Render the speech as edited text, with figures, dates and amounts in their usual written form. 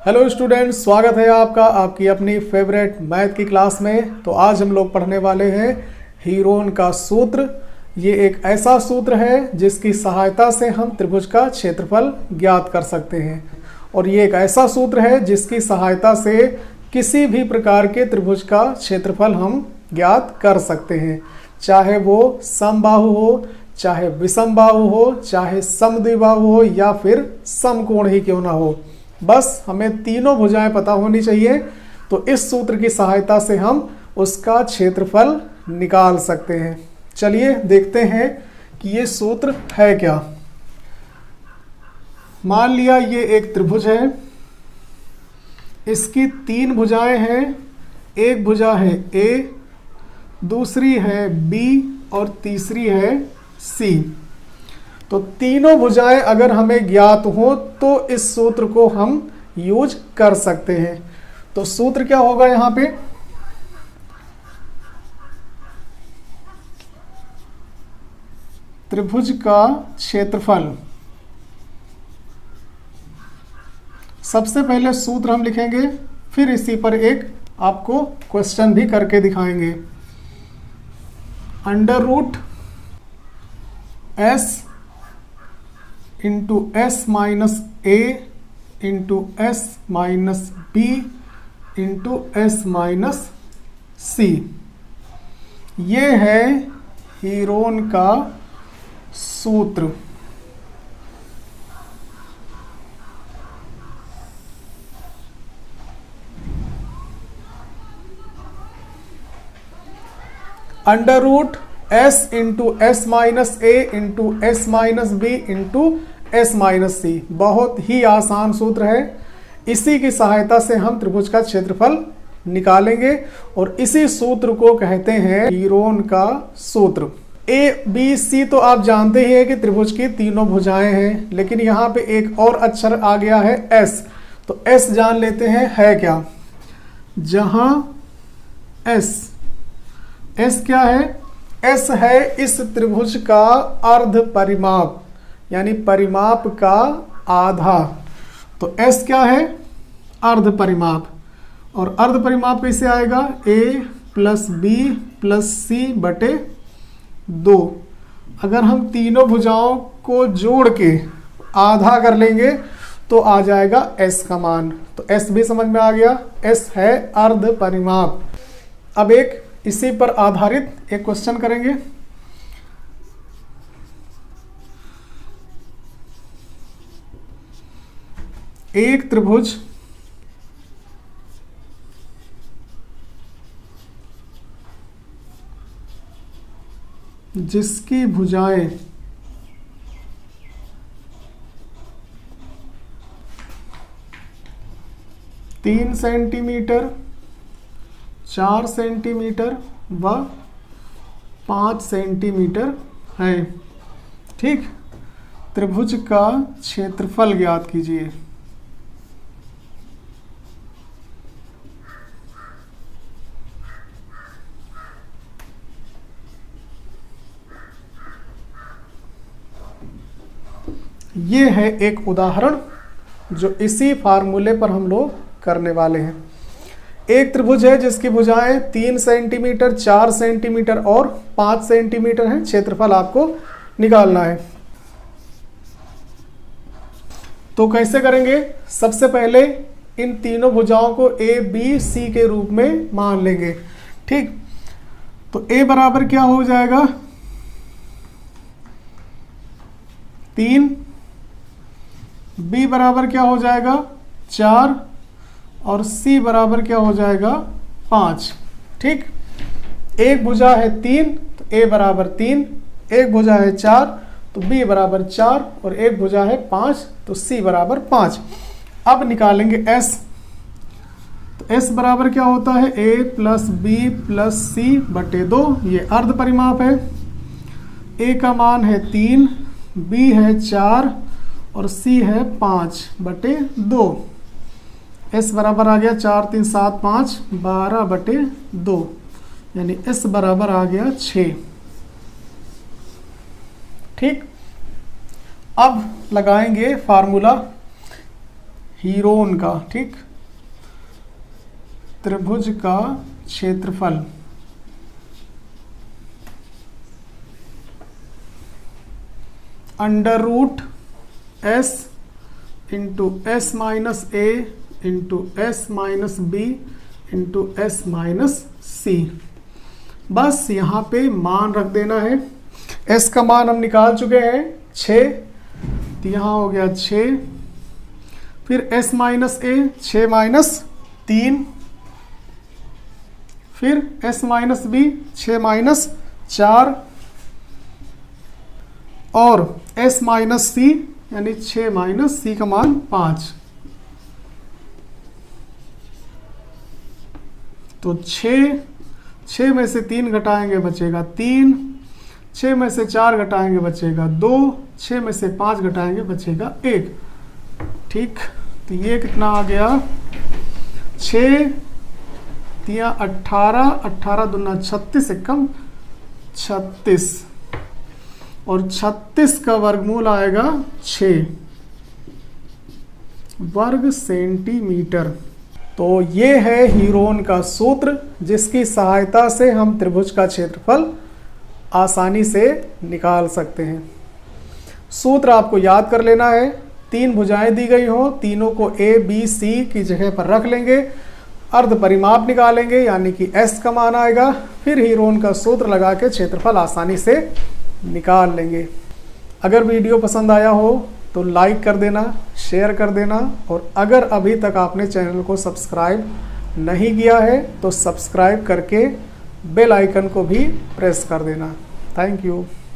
Hello students, स्वागत है आपका आपकी अपनी फेवरेट मैथ की क्लास में। तो आज हम लोग पढ़ने वाले हैं हीरोन का सूत्र। ये एक ऐसा सूत्र है जिसकी सहायता से हम त्रिभुज का क्षेत्रफल ज्ञात कर सकते हैं, और ये एक ऐसा सूत्र है जिसकी सहायता से किसी भी प्रकार के त्रिभुज का क्षेत्रफल हम ज्ञात कर सकते हैं, चाहे वो समबाहु हो, चाहे विषमबाहु हो, चाहे समद्विबाहु हो, या फिर समकोण ही क्यों ना हो। बस हमें तीनों भुजाएं पता होनी चाहिए, तो इस सूत्र की सहायता से हम उसका क्षेत्रफल निकाल सकते हैं। चलिए देखते हैं कि ये सूत्र है क्या। मान लिया ये एक त्रिभुज है, इसकी तीन भुजाएं हैं। एक भुजा है ए, दूसरी है बी और तीसरी है सी। तो तीनों भुजाएं अगर हमें ज्ञात हो तो इस सूत्र को हम यूज कर सकते हैं। तो सूत्र क्या होगा यहां पे, त्रिभुज का क्षेत्रफल। सबसे पहले सूत्र हम लिखेंगे, फिर इसी पर एक आपको क्वेश्चन भी करके दिखाएंगे। Under root s into s minus a into s minus b into s minus c. ये है हीरोन का सूत्र। Under root s into s minus a into s minus b into s minus c. बहुत ही आसान सूत्र है। इसी की सहायता से हम त्रिभुज का क्षेत्रफल निकालेंगे, और इसी सूत्र को कहते हैं हीरोन का सूत्र। ए बी सी तो आप जानते ही हैं कि त्रिभुज की तीनों भुजाएं हैं, लेकिन यहाँ पे एक और अक्षर आ गया है एस। तो एस जान लेते हैं है क्या। जहां एस क्या है, एस है इस त्रिभुज का अर्ध परिमाप, यानी परिमाप का आधा। तो एस क्या है, अर्ध परिमाप। और अर्ध परिमाप कैसे आएगा, ए प्लस बी प्लस सी बटे 2। अगर हम तीनों भुजाओं को जोड़ के आधा कर लेंगे तो आ जाएगा एस का मान। तो एस भी समझ में आ गया, एस है अर्ध परिमाप। अब एक इसी पर आधारित एक क्वेश्चन करेंगे। एक त्रिभुज जिसकी भुजाएं 3 सेंटीमीटर, 4 सेंटीमीटर व 5 सेंटीमीटर है। ठीक, त्रिभुज का क्षेत्रफल ज्ञात कीजिए। ये है एक उदाहरण जो इसी फार्मूले पर हम लोग करने वाले हैं। एक त्रिभुज है जिसकी भुजाएं 3 सेंटीमीटर, 4 सेंटीमीटर और 5 सेंटीमीटर हैं। क्षेत्रफल आपको निकालना है। तो कैसे करेंगे, सबसे पहले इन तीनों भुजाओं को ए बी सी के रूप में मान लेंगे। ठीक, तो ए बराबर क्या हो जाएगा, 3, बी बराबर क्या हो जाएगा 4, और सी बराबर क्या हो जाएगा 5। ठीक, एक भुजा है 3 तो ए बराबर 3, एक भुजा है 4 तो बी बराबर 4, और एक भुजा है 5 तो सी बराबर 5। अब निकालेंगे एस। तो एस बराबर क्या होता है, ए प्लस बी प्लस सी बटे 2। ये अर्ध परिमाप है। ए का मान है 3, बी है 4 और सी है 5 बटे 2। एस बराबर आ गया 4 3 7 5 12 बटे 2, यानी एस बराबर आ गया 6। ठीक, अब लगाएंगे फार्मूला हीरोन का, ठीक, त्रिभुज का क्षेत्रफल under root s into s minus a into s minus b into s minus c. बस यहाँ पे मान रख देना है। एस का मान हम निकाल चुके हैं 6, तो यहाँ हो गया 6, फिर एस माइनस ए 6 माइनस 3, फिर एस माइनस बी 6 माइनस 4 और एस माइनस सी यानी 6 माइनस सी का मान 5। तो 6 में से 3 घटाएंगे बचेगा 3, 6 में से 4 घटाएंगे बचेगा 2, 6 में से 5 घटाएंगे बचेगा 1। ठीक, तो ये कितना आ गया 6 तिया 18, 18 दूना 36, एकम 36 और 36 का वर्गमूल आएगा 6 वर्ग सेंटीमीटर। तो ये है हीरोन का सूत्र, जिसकी सहायता से हम त्रिभुज का क्षेत्रफल आसानी से निकाल सकते हैं। सूत्र आपको याद कर लेना है। 3 भुजाएं दी गई हो, तीनों को ए बी सी की जगह पर रख लेंगे, अर्ध परिमाप निकालेंगे यानी कि एस का मान आएगा, फिर हीरोन का सूत्र लगा के क्षेत्रफल आसानी से निकाल लेंगे। अगर वीडियो पसंद आया हो तो लाइक कर देना, शेयर कर देना, और अगर अभी तक आपने चैनल को सब्सक्राइब नहीं किया है तो सब्सक्राइब करके बेल आइकन को भी प्रेस कर देना। Thank you.